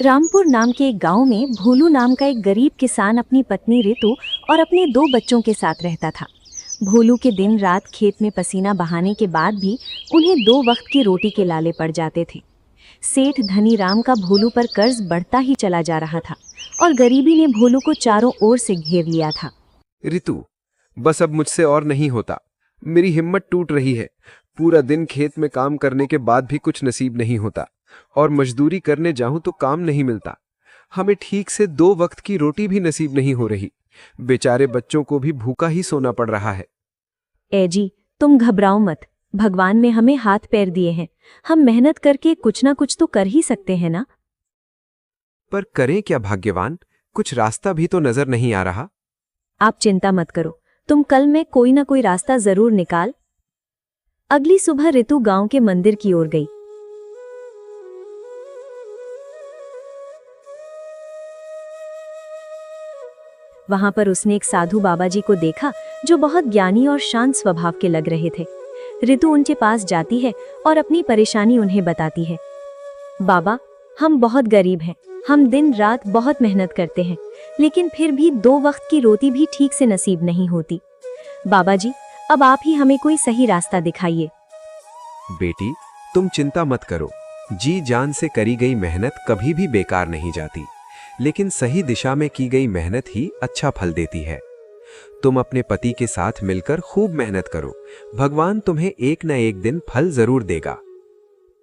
रामपुर नाम के एक गांव में भोलू नाम का एक गरीब किसान अपनी पत्नी रितु और अपने 2 बच्चों के साथ रहता था। भोलू के दिन रात खेत में पसीना बहाने के बाद भी उन्हें 2 वक्त की रोटी के लाले पड़ जाते थे। सेठ धनी राम का भोलू पर कर्ज बढ़ता ही चला जा रहा था और गरीबी ने भोलू को चारों ओर से घेर लिया था। रितु, बस अब मुझसे और नहीं होता। मेरी हिम्मत टूट रही है। पूरा दिन खेत में काम करने के बाद भी कुछ नसीब नहीं होता और मजदूरी करने जाऊं तो काम नहीं मिलता। हमें ठीक से 2 वक्त की रोटी भी नसीब नहीं हो रही। बेचारे बच्चों को भी भूखा ही सोना पड़ रहा है। ए जी, तुम घबराओ मत। भगवान ने हमें हाथ पैर दिए हैं। हम मेहनत करके कुछ ना कुछ तो कर ही सकते हैं ना। पर करें क्या भाग्यवान? कुछ रास्ता भी तो नजर नहीं आ रहा। आप चिंता मत करो, तुम कल में कोई ना कोई रास्ता जरूर निकाल। अगली सुबह रितु गांव के मंदिर की ओर गई। वहां पर उसने एक साधु बाबा जी को देखा जो बहुत ज्ञानी और शांत स्वभाव के लग रहे थे। रितु उनके पास जाती है और अपनी परेशानी उन्हें बताती है। बाबा, हम बहुत गरीब हैं। हम दिन रात बहुत मेहनत करते हैं, लेकिन फिर भी 2 वक्त की रोटी भी ठीक से नसीब नहीं होती। बाबा जी, अब आप ही हमें कोई सही रास्ता दिखाइए। बेटी, तुम चिंता मत करो। जी जान से करी गई मेहनत कभी भी बेकार नहीं जाती, लेकिन सही दिशा में की गई मेहनत ही अच्छा फल देती है। तुम अपने पति के साथ मिलकर खूब मेहनत करो। भगवान तुम्हें एक न एक दिन फल जरूर देगा।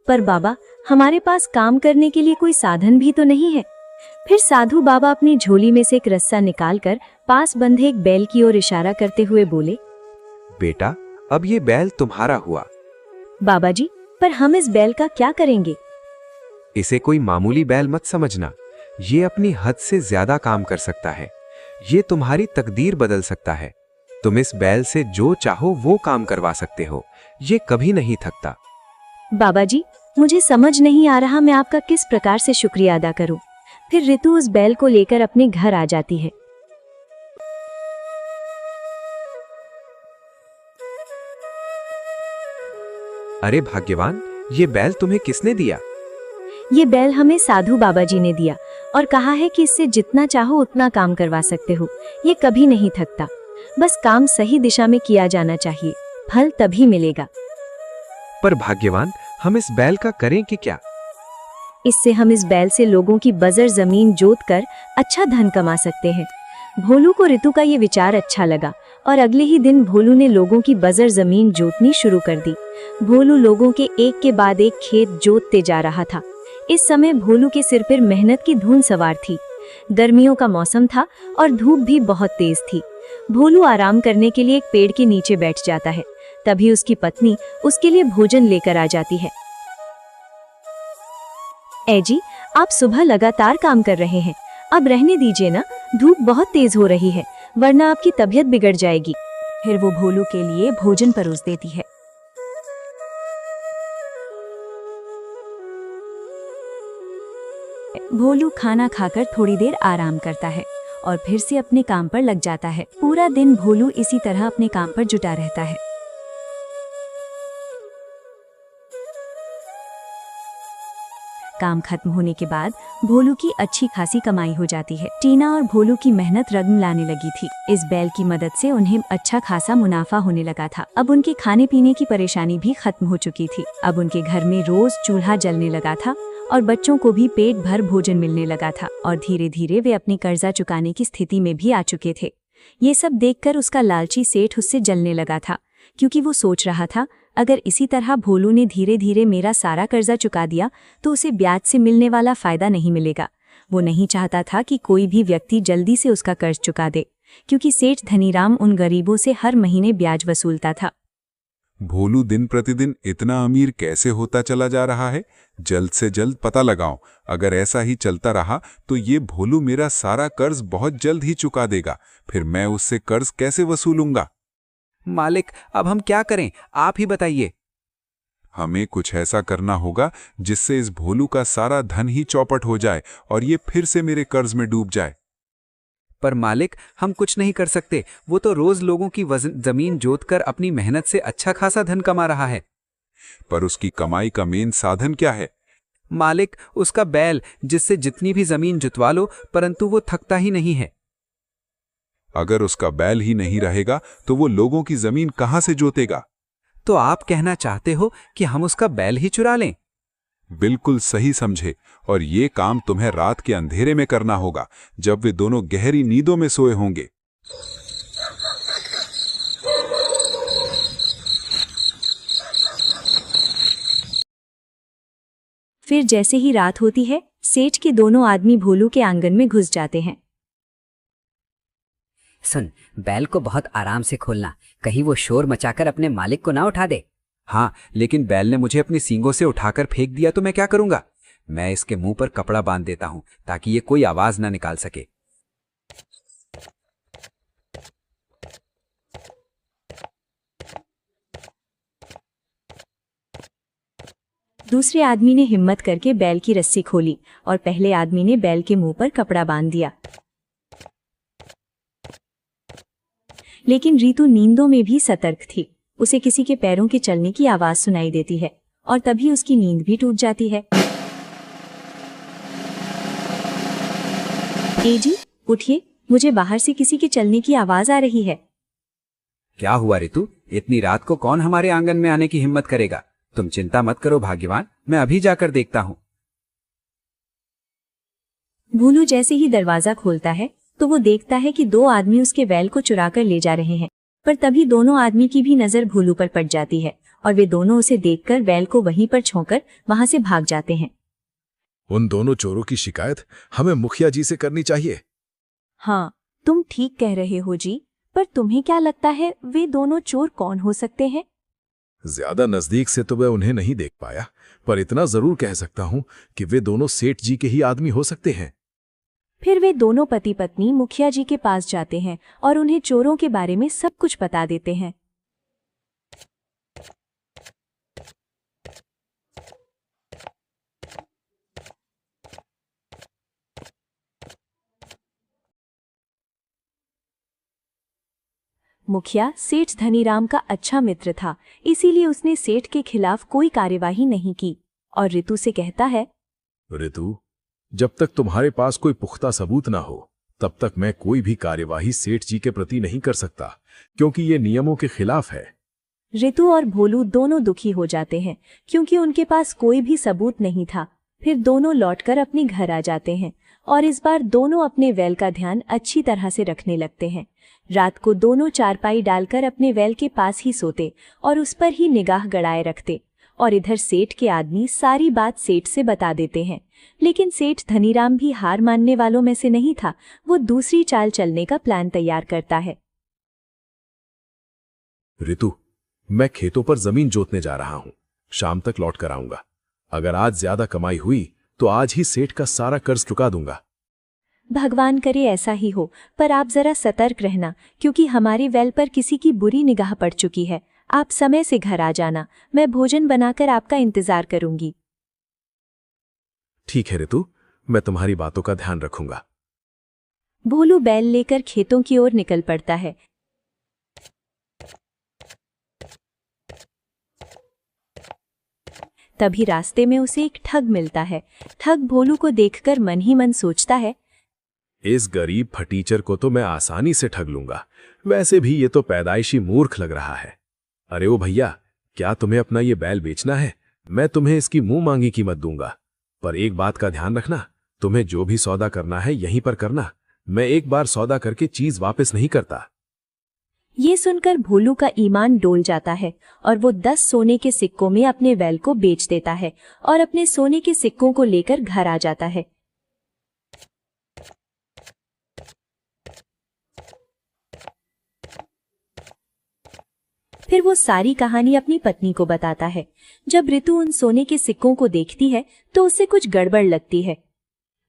पर बाबा, हमारे पास काम करने के लिए कोई साधन भी तो नहीं है। फिर साधु बाबा अपनी झोली में से एक रस्सा निकालकर पास बंधे एक बैल की ओर इशारा करते हुए बोले, बेटा, अब ये बैल तुम्हारा हुआ। बाबा जी, पर हम इस बैल का क्या करेंगे? इसे कोई मामूली बैल मत समझना। ये अपनी हद से ज्यादा काम कर सकता है। ये तुम्हारी तकदीर बदल सकता है। तुम इस बैल से जो चाहो वो काम करवा सकते हो। ये कभी नहीं थकता। बाबा जी, मुझे समझ नहीं आ रहा मैं आपका किस प्रकार से शुक्रिया अदा करूं। फिर रितु उस बैल को लेकर अपने घर आ जाती है। अरे भाग्यवान, ये बैल तुम्हें किसने दिया? ये बैल हमें साधु बाबा जी ने दिया और कहा है कि इससे जितना चाहो उतना काम करवा सकते हो। ये कभी नहीं थकता। बस काम सही दिशा में किया जाना चाहिए, फल तभी मिलेगा। पर भाग्यवान, हम इस बैल का करें कि क्या? इससे हम इस बैल से लोगों की बजर जमीन जोत कर अच्छा धन कमा सकते हैं। भोलू को रितु का ये विचार अच्छा लगा और अगले ही दिन भोलू ने लोगों की बजर जमीन जोतनी शुरू कर दी। भोलू लोगों के एक के बाद एक खेत जोतते जा रहा था। इस समय भोलू के सिर पर मेहनत की धूल सवार थी। गर्मियों का मौसम था और धूप भी बहुत तेज थी। भोलू आराम करने के लिए एक पेड़ के नीचे बैठ जाता है। तभी उसकी पत्नी उसके लिए भोजन लेकर आ जाती है। ए जी, आप सुबह लगातार काम कर रहे हैं, अब रहने दीजिए ना। धूप बहुत तेज हो रही है, वरना आपकी तबीयत बिगड़ जाएगी। फिर वो भोलू के लिए भोजन परोस देती है। भोलू खाना खाकर थोड़ी देर आराम करता है और फिर से अपने काम पर लग जाता है। पूरा दिन भोलू इसी तरह अपने काम पर जुटा रहता है। काम खत्म होने के बाद भोलू की अच्छी खासी कमाई हो जाती है। टीना और भोलू की मेहनत रंग लाने लगी थी। इस बैल की मदद से उन्हें अच्छा खासा मुनाफा होने लगा था। अब उनके खाने पीने की परेशानी भी खत्म हो चुकी थी। अब उनके घर में रोज चूल्हा जलने लगा था और बच्चों को भी पेट भर भोजन मिलने लगा था और धीरे धीरे वे अपनी कर्जा चुकाने की स्थिति में भी आ चुके थे। ये सब देखकर उसका लालची सेठ उससे जलने लगा था, क्योंकि वो सोच रहा था अगर इसी तरह भोलू ने धीरे धीरे मेरा सारा कर्जा चुका दिया तो उसे ब्याज से मिलने वाला फायदा नहीं मिलेगा। वो नहीं चाहता था कि कोई भी व्यक्ति जल्दी से उसका कर्ज चुका दे, क्योंकि सेठ धनीराम उन गरीबों से हर महीने ब्याज वसूलता था। भोलू दिन प्रतिदिन इतना अमीर कैसे होता चला जा रहा है? जल्द से जल्द पता लगाओ। अगर ऐसा ही चलता रहा तो ये भोलू मेरा सारा कर्ज बहुत जल्द ही चुका देगा। फिर मैं उससे कर्ज कैसे वसूलूंगा? मालिक, अब हम क्या करें, आप ही बताइए। हमें कुछ ऐसा करना होगा जिससे इस भोलू का सारा धन ही चौपट हो जाए और ये फिर से मेरे कर्ज में डूब जाए। पर मालिक, हम कुछ नहीं कर सकते। वो तो रोज लोगों की जमीन जोतकर अपनी मेहनत से अच्छा खासा धन कमा रहा है। पर उसकी कमाई का मेन साधन क्या है? मालिक, उसका बैल, जिससे जितनी भी जमीन जुतवा लो परंतु वो थकता ही नहीं है। अगर उसका बैल ही नहीं रहेगा तो वो लोगों की जमीन कहां से जोतेगा? तो आप कहना चाहते हो कि हम उसका बैल ही चुरा लें? बिल्कुल सही समझे, और ये काम तुम्हें रात के अंधेरे में करना होगा, जब वे दोनों गहरी नींदों में सोए होंगे। फिर जैसे ही रात होती है, सेठ के दोनों आदमी भोलू के आंगन में घुस जाते हैं। सुन, बैल को बहुत आराम से खोलना, कहीं वो शोर मचाकर अपने मालिक को ना उठा दे। हाँ, लेकिन बैल ने मुझे अपनी सींगों से उठाकर फेंक दिया तो मैं क्या करूंगा? मैं इसके मुंह पर कपड़ा बांध देता हूं ताकि ये कोई आवाज ना निकाल सके। दूसरे आदमी ने हिम्मत करके बैल की रस्सी खोली और पहले आदमी ने बैल के मुंह पर कपड़ा बांध दिया। लेकिन रीतू नींदों में भी सतर्क थी। उसे किसी के पैरों के चलने की आवाज सुनाई देती है और तभी उसकी नींद भी टूट जाती है। ए जी, उठिए, मुझे बाहर से किसी के चलने की आवाज आ रही है। क्या हुआ ऋतु? इतनी रात को कौन हमारे आंगन में आने की हिम्मत करेगा? तुम चिंता मत करो भाग्यवान, मैं अभी जाकर देखता हूं। भोलू जैसे ही दरवाजा खोलता है तो वो देखता है कि दो आदमी उसके बैल को चुरा कर ले जा रहे हैं। पर तभी दोनों आदमी की भी नजर भोलू पर पड़ जाती है और वे दोनों उसे देखकर बैल को वहीं पर छोड़कर वहां से भाग जाते हैं। उन दोनों चोरों की शिकायत हमें मुखिया जी से करनी चाहिए। हाँ, तुम ठीक कह रहे हो जी, पर तुम्हें क्या लगता है वे दोनों चोर कौन हो सकते हैं? ज्यादा नजदीक से तो मैं उन्हें नहीं देख पाया, पर इतना जरूर कह सकता हूं कि वे दोनों सेठ जी के ही आदमी हो सकते हैं। फिर वे दोनों पति पत्नी मुखिया जी के पास जाते हैं और उन्हें चोरों के बारे में सब कुछ बता देते हैं। मुखिया सेठ धनीराम का अच्छा मित्र था, इसीलिए उसने सेठ के खिलाफ कोई कार्यवाही नहीं की और ऋतु से कहता है, ऋतु, जब तक तुम्हारे पास कोई पुख्ता सबूत ना हो तब तक मैं कोई भी कार्यवाही सेठ जी के प्रति नहीं कर सकता, क्योंकि ये नियमों के खिलाफ है। ऋतु और भोलू दोनों दुखी हो जाते हैं क्योंकि उनके पास कोई भी सबूत नहीं था। फिर दोनों लौटकर अपने घर आ जाते हैं और इस बार दोनों अपने बैल का ध्यान अच्छी तरह से रखने लगते हैं। रात को दोनों चारपाई डालकर अपने बैल के पास ही सोते और उस पर ही निगाह गड़ाए रखते और इधर सेठ के आदमी सारी बात सेठ से बता देते हैं। लेकिन सेठ धनीराम भी हार मानने वालों में से नहीं था। वो दूसरी चाल चलने का प्लान तैयार करता है। ऋतु, मैं खेतों पर जमीन जोतने जा रहा हूं, शाम तक लौट कर आऊंगा। अगर आज ज्यादा कमाई हुई तो आज ही सेठ का सारा कर्ज चुका दूंगा। भगवान करे ऐसा ही हो, पर आप जरा सतर्क रहना क्योंकि हमारे वेल पर किसी की बुरी निगाह पड़ चुकी है। आप समय से घर आ जाना, मैं भोजन बनाकर आपका इंतजार करूंगी। ठीक है ऋतु, मैं तुम्हारी बातों का ध्यान रखूंगा। भोलू बैल लेकर खेतों की ओर निकल पड़ता है। तभी रास्ते में उसे एक ठग मिलता है। ठग भोलू को देखकर मन ही मन सोचता है, इस गरीब फटीचर को तो मैं आसानी से ठग लूंगा। वैसे भी ये तो पैदाइशी मूर्ख लग रहा है। अरे ओ भैया, क्या तुम्हें अपना ये बैल बेचना है? मैं तुम्हें इसकी मुंह मांगी कीमत दूंगा, पर एक बात का ध्यान रखना, तुम्हें जो भी सौदा करना है यहीं पर करना। मैं एक बार सौदा करके चीज वापस नहीं करता। ये सुनकर भोलू का ईमान डोल जाता है और वो 10 सोने के सिक्कों में अपने बैल को बेच देता है और अपने सोने के सिक्कों को लेकर घर आ जाता है। फिर वो सारी कहानी अपनी पत्नी को बताता है। जब ऋतु उन सोने के सिक्कों को देखती है तो उसे कुछ गड़बड़ लगती है।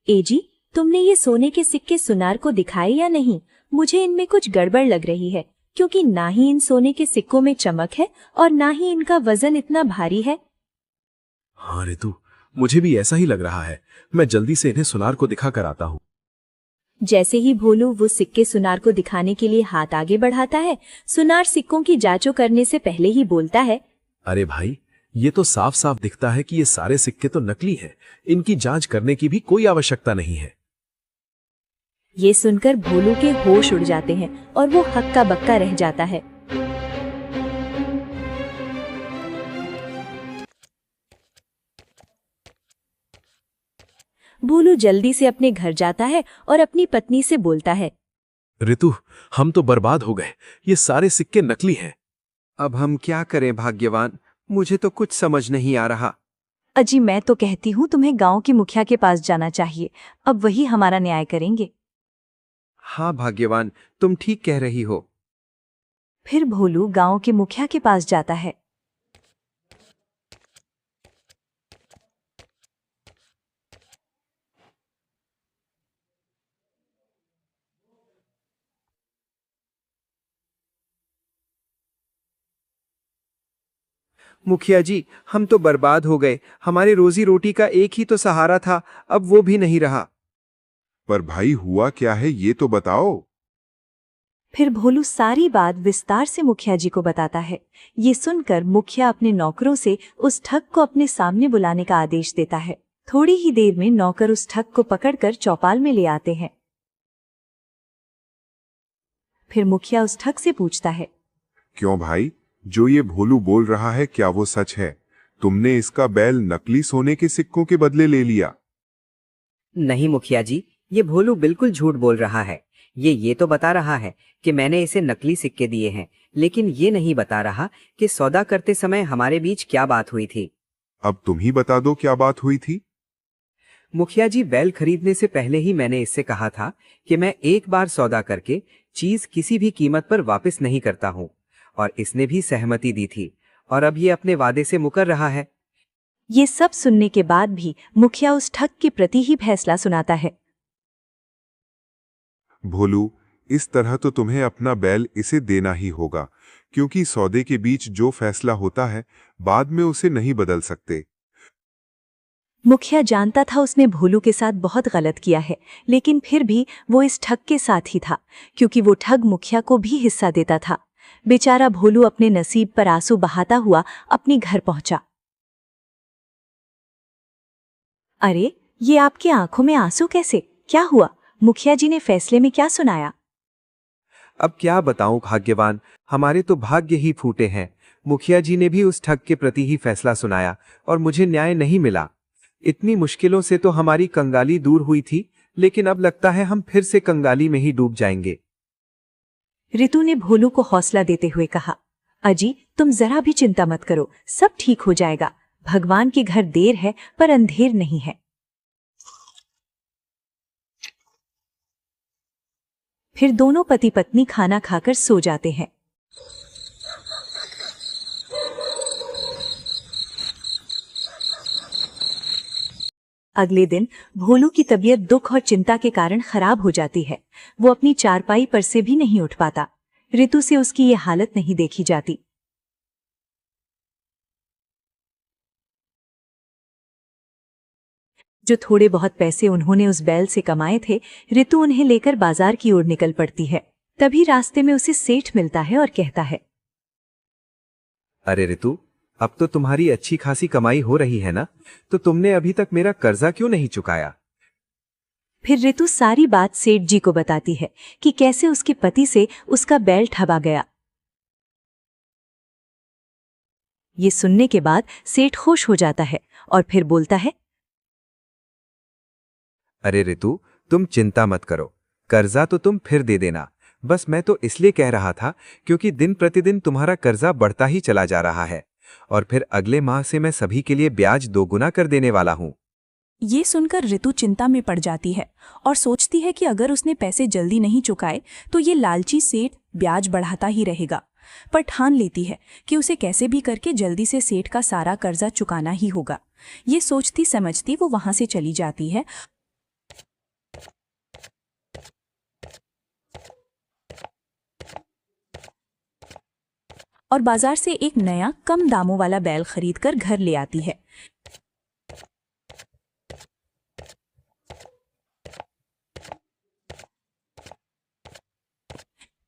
ए जी, तुमने ये सोने के सिक्के सुनार को दिखाए या नहीं? मुझे इनमें कुछ गड़बड़ लग रही है, क्योंकि ना ही इन सोने के सिक्कों में चमक है और ना ही इनका वजन इतना भारी है। हाँ ऋतु, मुझे भी ऐसा ही लग रहा है। मैं जल्दी से इन्हें सुनार को दिखा कर आता हूँ। जैसे ही भोलू वो सिक्के सुनार को दिखाने के लिए हाथ आगे बढ़ाता है, सुनार सिक्कों की जांचों करने से पहले ही बोलता है, अरे भाई, ये तो साफ साफ दिखता है कि ये सारे सिक्के तो नकली हैं। इनकी जांच करने की भी कोई आवश्यकता नहीं है। ये सुनकर भोलू के होश उड़ जाते हैं और वो हक्का बक्का रह जाता है। भोलू जल्दी से अपने घर जाता है और अपनी पत्नी से बोलता है, ऋतु, हम तो बर्बाद हो गए। ये सारे सिक्के नकली हैं। अब हम क्या करें भाग्यवान, मुझे तो कुछ समझ नहीं आ रहा। अजी मैं तो कहती हूँ तुम्हें गांव के मुखिया के पास जाना चाहिए। अब वही हमारा न्याय करेंगे। हाँ भाग्यवान, तुम ठीक कह रही हो। फिर भोलू गांव के मुखिया के पास जाता है। मुखिया जी, हम तो बर्बाद हो गए। हमारे रोजी रोटी का एक ही तो सहारा था, अब वो भी नहीं रहा। पर भाई हुआ क्या है ये तो बताओ। फिर भोलू सारी बात विस्तार से मुखिया जी को बताता है। ये सुनकर मुखिया अपने नौकरों से उस ठग को अपने सामने बुलाने का आदेश देता है। थोड़ी ही देर में नौकर उस ठग को पकड़कर चौपाल में ले आते हैं। फिर मुखिया उस ठग से पूछता है, क्यों भाई, जो ये भोलू बोल रहा है क्या वो सच है? तुमने इसका बैल नकली सोने के सिक्कों के बदले ले लिया? नहीं मुखिया जी, ये भोलू बिल्कुल झूठ बोल रहा है। ये तो बता रहा है कि मैंने इसे नकली सिक्के दिए हैं, लेकिन ये नहीं बता रहा कि सौदा करते समय हमारे बीच क्या बात हुई थी। अब तुम ही बता दो क्या बात हुई थी। मुखिया जी, बैल खरीदने से पहले ही मैंने इससे कहा था कि मैं एक बार सौदा करके चीज किसी भी कीमत पर वापस नहीं करता हूँ, और इसने भी सहमति दी थी, और अब ये अपने वादे से मुकर रहा है। ये सब सुनने के बाद भी मुखिया उस ठग के प्रति ही फैसला सुनाता है। भोलू, इस तरह तो तुम्हें अपना बैल इसे देना ही होगा, क्योंकि सौदे के बीच जो फैसला होता है बाद में उसे नहीं बदल सकते। मुखिया जानता था उसने भोलू के साथ बहुत गलत किया है, लेकिन फिर भी वो इस ठग के साथ ही था, क्योंकि वो ठग मुखिया को भी हिस्सा देता था। बेचारा भोलू अपने नसीब पर आंसू बहाता हुआ अपने घर पहुंचा। अरे, ये आपकी आंखों में आंसू कैसे? क्या हुआ? मुखिया जी ने फैसले में क्या सुनाया? अब क्या बताऊं भाग्यवान, हमारे तो भाग्य ही फूटे हैं। मुखिया जी ने भी उस ठग के प्रति ही फैसला सुनाया और मुझे न्याय नहीं मिला। इतनी मुश्किलों से तो हमारी कंगाली दूर हुई थी, लेकिन अब लगता है हम फिर से कंगाली में ही डूब जाएंगे। ऋतु ने भोलू को हौसला देते हुए कहा, अजी तुम जरा भी चिंता मत करो, सब ठीक हो जाएगा। भगवान के घर देर है पर अंधेर नहीं है। फिर दोनों पति पत्नी खाना खाकर सो जाते हैं। अगले दिन भोलू की तबीयत दुख और चिंता के कारण खराब हो जाती है। वो अपनी चारपाई पर से भी नहीं उठ पाता। ऋतु से उसकी ये हालत नहीं देखी जाती। जो थोड़े बहुत पैसे उन्होंने उस बैल से कमाए थे, ऋतु उन्हें लेकर बाजार की ओर निकल पड़ती है। तभी रास्ते में उसे सेठ मिलता है और कहता है, अरे ऋतु, अब तो तुम्हारी अच्छी खासी कमाई हो रही है ना, तो तुमने अभी तक मेरा कर्जा क्यों नहीं चुकाया? फिर ऋतु सारी बात सेठ जी को बताती है कि कैसे उसके पति से उसका बैल ठगा गया। ये सुनने के बाद सेठ खुश हो जाता है और फिर बोलता है, अरे ऋतु, तुम चिंता मत करो, कर्जा तो तुम फिर दे देना। बस मैं तो इसलिए कह रहा था क्योंकि दिन प्रतिदिन तुम्हारा कर्जा बढ़ता ही चला जा रहा है, और फिर अगले माह से मैं सभी के लिए ब्याज 2 गुना कर देने वाला हूँ। ये सुनकर ऋतु चिंता में पड़ जाती है और सोचती है कि अगर उसने पैसे जल्दी नहीं चुकाए तो ये लालची सेठ ब्याज बढ़ाता ही रहेगा। पर ठान लेती है कि उसे कैसे भी करके जल्दी से सेठ का सारा कर्जा चुकाना ही होगा। ये सोचती समझती वो वहां से चली जाती है और बाजार से एक नया कम दामों वाला बैल खरीदकर घर ले आती है।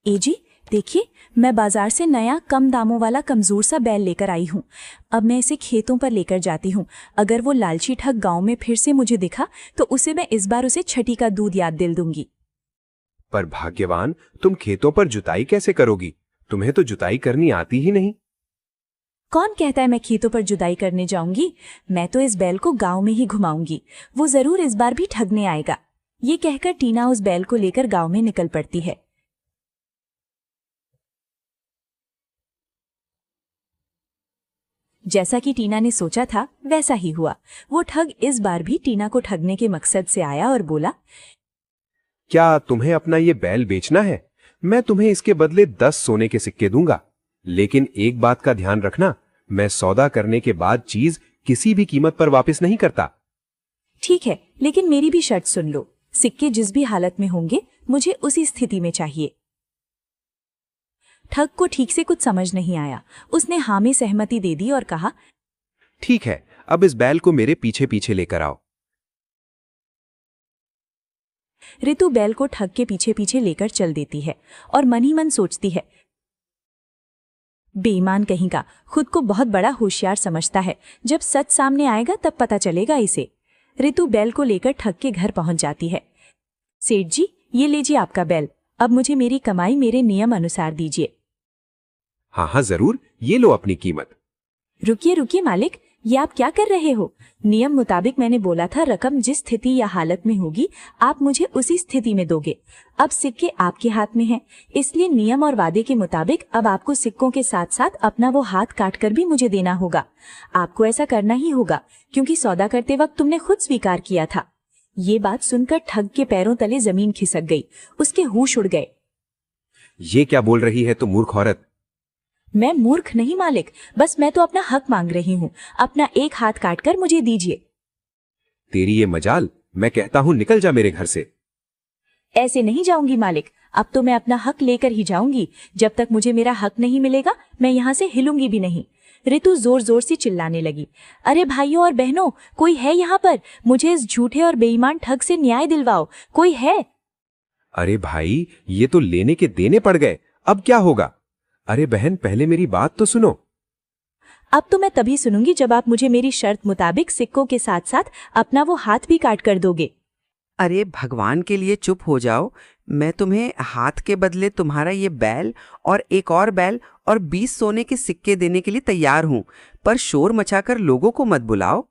एजी, देखिए मैं बाजार से नया कम दामों वाला कमजोर सा बैल लेकर आई हूँ। अब मैं इसे खेतों पर लेकर जाती हूँ। अगर वो लालची ठग गांव में फिर से मुझे दिखा तो उसे मैं इस बार उसे छठी का दूध याद दिल दूंगी। पर भाग्यवान, तुम खेतों पर जुताई कैसे करोगी? तुम्हें तो जुताई करनी आती ही नहीं। कौन कहता है मैं खेतों पर जुताई करने जाऊंगी? मैं तो इस बैल को गांव में ही घुमाऊंगी। वो जरूर इस बार भी ठगने आएगा। ये कहकर टीना उस बैल को लेकर गांव में निकल पड़ती है। जैसा कि टीना ने सोचा था वैसा ही हुआ। वो ठग इस बार भी टीना को ठगने के मकसद से आया और बोला, क्या तुम्हें अपना ये बैल बेचना है? मैं तुम्हें इसके बदले 10 सोने के सिक्के दूंगा। लेकिन एक बात का ध्यान रखना, मैं सौदा करने के बाद चीज किसी भी कीमत पर वापस नहीं करता। ठीक है, लेकिन मेरी भी शर्त सुन लो। सिक्के जिस भी हालत में होंगे मुझे उसी स्थिति में चाहिए। ठग को ठीक से कुछ समझ नहीं आया। उसने हाँ में सहमति दे दी और कहा, ठीक है, अब इस बैल को मेरे पीछे पीछे लेकर आओ। ऋतु बैल को ठग के पीछे पीछे लेकर चल देती है और मन ही मन सोचती है, बेईमान कहीं का, खुद को बहुत बड़ा होशियार समझता है। जब सच सामने आएगा तब पता चलेगा इसे। ऋतु बैल को लेकर ठग के घर पहुंच जाती है। सेठ जी, ये लीजिए आपका बैल। अब मुझे मेरी कमाई मेरे नियम अनुसार दीजिए। हाँ हाँ जरूर, ये लो अपनी कीमत। रुकिए रुकिए मालिक, ये आप क्या कर रहे हो? नियम मुताबिक मैंने बोला था रकम जिस स्थिति या हालत में होगी आप मुझे उसी स्थिति में दोगे। अब सिक्के आपके हाथ में हैं, इसलिए नियम और वादे के मुताबिक अब आपको सिक्कों के साथ साथ अपना वो हाथ काट कर भी मुझे देना होगा। आपको ऐसा करना ही होगा क्योंकि सौदा करते वक्त तुमने खुद स्वीकार किया था। ये बात सुनकर ठग के पैरों तले जमीन खिसक गई। उसके होश उड़ गए। ये क्या बोल रही है तू मूर्ख औरत? मैं मूर्ख नहीं मालिक, बस मैं तो अपना हक मांग रही हूँ। अपना एक हाथ काटकर मुझे दीजिए। तेरी ये मजाल, मैं कहता हूँ निकल जा मेरे घर से। ऐसे नहीं जाऊंगी मालिक, अब तो मैं अपना हक लेकर ही जाऊंगी। जब तक मुझे मेरा हक नहीं मिलेगा मैं यहाँ से हिलूंगी भी नहीं। ऋतु जोर जोर से चिल्लाने लगी, अरे भाइयों और बहनों, कोई है यहाँ पर? मुझे इस झूठे और बेईमान ठग से न्याय दिलवाओ, कोई है? अरे भाई, ये तो लेने के देने पड़ गए, अब क्या होगा? अरे बहन, पहले मेरी बात तो सुनो। अब तो मैं तभी सुनूंगी जब आप मुझे मेरी शर्त मुताबिक सिक्कों के साथ साथ अपना वो हाथ भी काट कर दोगे। अरे भगवान के लिए चुप हो जाओ। मैं तुम्हें हाथ के बदले तुम्हारा ये बैल और एक और बैल और 20 सोने के सिक्के देने के लिए तैयार हूं, पर शोर मचाकर लोगों को मत बुलाओ।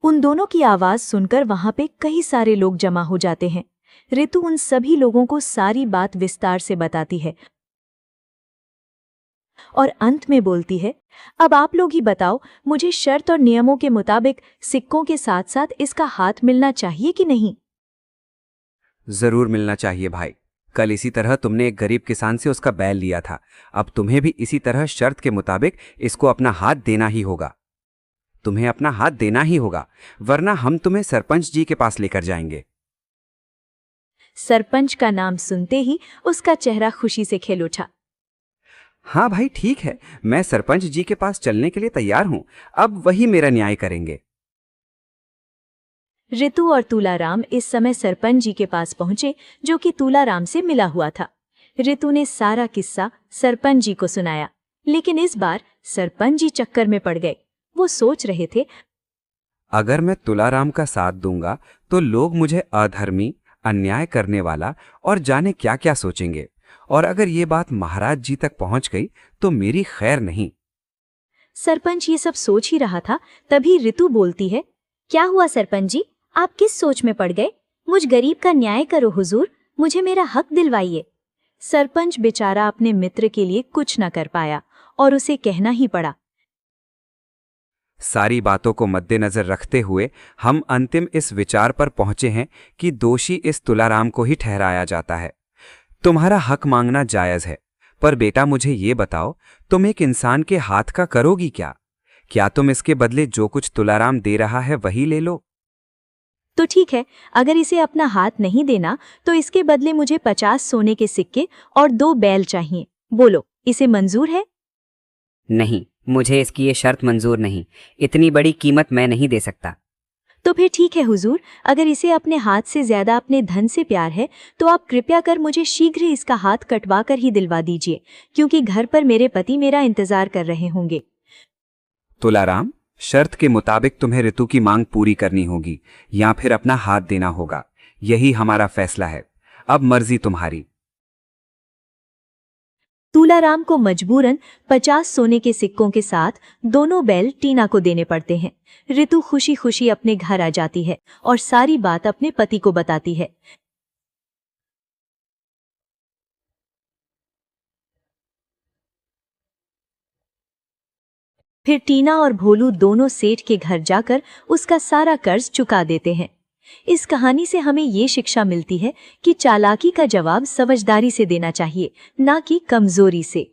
उन दोनों की आवाज सुनकर वहां पे कई सारे लोग जमा हो जाते हैं। ऋतु उन सभी लोगों को सारी बात विस्तार से बताती है और अंत में बोलती है, अब आप लोग ही बताओ, मुझे शर्त और नियमों के मुताबिक सिक्कों के साथ साथ इसका हाथ मिलना चाहिए कि नहीं? जरूर मिलना चाहिए भाई। कल इसी तरह तुमने एक गरीब किसान से उसका बैल लिया था। अब तुम्हें भी इसी तरह शर्त के मुताबिक इसको अपना हाथ देना ही होगा। तुम्हें अपना हाथ देना ही होगा, वरना हम तुम्हें सरपंच जी के पास लेकर जाएंगे। सरपंच का नाम सुनते ही उसका चेहरा खुशी से खिल उठा। हाँ भाई ठीक है, मैं सरपंच जी के पास चलने के लिए तैयार हूं। अब वही मेरा न्याय करेंगे। ऋतु और तूलाराम इस समय सरपंच जी के पास पहुंचे, जो कि तूलाराम से मिला हुआ था। ऋतु ने सारा किस्सा सरपंच जी को सुनाया, लेकिन इस बार सरपंच जी चक्कर में पड़ गए। वो सोच रहे थे, अगर मैं तुलाराम का साथ दूंगा तो लोग मुझे अधर्मी, अन्याय करने वाला और जाने क्या क्या सोचेंगे, और अगर ये बात महाराज जी तक पहुंच गई तो मेरी खैर नहीं। सरपंच ये सब सोच ही रहा था, तभी ऋतु बोलती है, क्या हुआ सरपंच जी, आप किस सोच में पड़ गए? मुझ गरीब का न्याय करो हुजूर, मुझे मेरा हक दिलवाइए। सरपंच बेचारा अपने मित्र के लिए कुछ न कर पाया और उसे कहना ही पड़ा। सारी बातों को मद्देनजर रखते हुए हम अंतिम इस विचार पर पहुंचे हैं कि दोषी इस तुलाराम को ही ठहराया जाता है। तुम्हारा हक मांगना जायज है, पर बेटा मुझे ये बताओ, तुम एक इंसान के हाथ का करोगी क्या? क्या तुम इसके बदले जो कुछ तुलाराम दे रहा है वही ले लो? तो ठीक है, अगर इसे अपना हाथ नहीं देना तो इसके बदले मुझे 50 सोने के सिक्के और 2 बैल चाहिए। बोलो, इसे मंजूर है? नहीं, मुझे इसकी ये शर्त मंजूर नहीं। इतनी बड़ी कीमत मैं नहीं दे सकता। तो फिर ठीक है हुजूर, अगर इसे अपने हाथ से ज्यादा अपने धन से प्यार है तो आप कृपया कर मुझे शीघ्र ही इसका हाथ कटवा कर ही दिलवा दीजिए, क्योंकि घर पर मेरे पति मेरा इंतजार कर रहे होंगे। तुलाराम, शर्त के मुताबिक तुम्हें ऋतु की मांग पूरी करनी होगी या फिर अपना हाथ देना होगा। यही हमारा फैसला है। अब मर्जी तुम्हारी। तुलाराम को मजबूरन 50 सोने के सिक्कों के साथ दोनों बैल टीना को देने पड़ते हैं। ऋतु खुशी खुशी अपने घर आ जाती है और सारी बात अपने पति को बताती है। फिर टीना और भोलू दोनों सेठ के घर जाकर उसका सारा कर्ज चुका देते हैं। इस कहानी से हमें ये शिक्षा मिलती है कि चालाकी का जवाब समझदारी से देना चाहिए, ना कि कमजोरी से।